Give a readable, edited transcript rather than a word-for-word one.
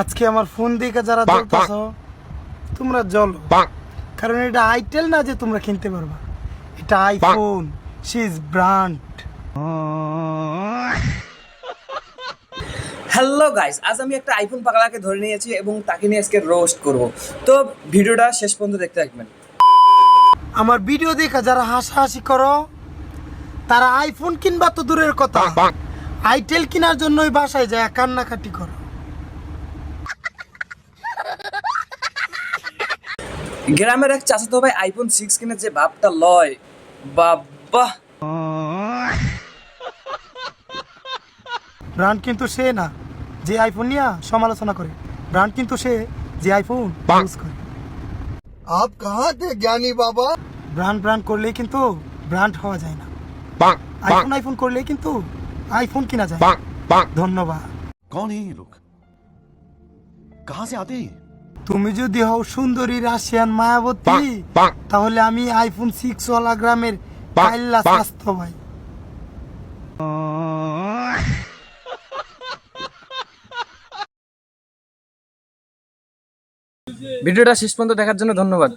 আজকে আমার ফোন দেখে যারা জ্বলতেছো তোমরা জ্বলো, কারণ এটা আইটেল না যে তোমরা কিনতে পারবা। এটা iPhone, she is brand. Hello guys, আজ আমি একটা আইফোন পাগলাকে ধরে নিয়েছি এবং তাকে নিয়ে আজকে রোস্ট করব। তো ভিডিওটা শেষ পর্যন্ত দেখতে থাকবেন। আমার ভিডিও দেখে যারা হাসাহাসি করো তারা আইফোন কিনবা তো দূরের কথা, আইটেল কেনার জন্যই বাসায় যায় কান্নাকাটি করো। গ্রামের এক চাচাতো ভাই আইফোন 6 কিনে যে ভাবটা লয়, বাবা। ব্র্যান্ড কিন্তু সে না যে আইফোন নিয়ে সমালোচনা করে, ব্র্যান্ড কিন্তু সে যে আইফোন ইউজ করে। आप कहाँ थे ज्ञानी बाबा? ব্র্যান্ড ব্র্যান্ড করলেই কিন্তু ব্র্যান্ড হওয়া যায় না। আইফোন আইফোন করলেই কিন্তু আইফোন কিনা যায়। ধন্যবাদ। कौन है ये लोग? कहाँ से आते हैं? তুমি যদি হও সুন্দরী রাশিয়ান মায়াবতী, তাহলে আমি আইফোন 6 ওয়ালা গ্রামের কাইল্লা স্বাস্থ্য ভাই। ভিডিওটা শেষ পর্যন্ত দেখার জন্য ধন্যবাদ।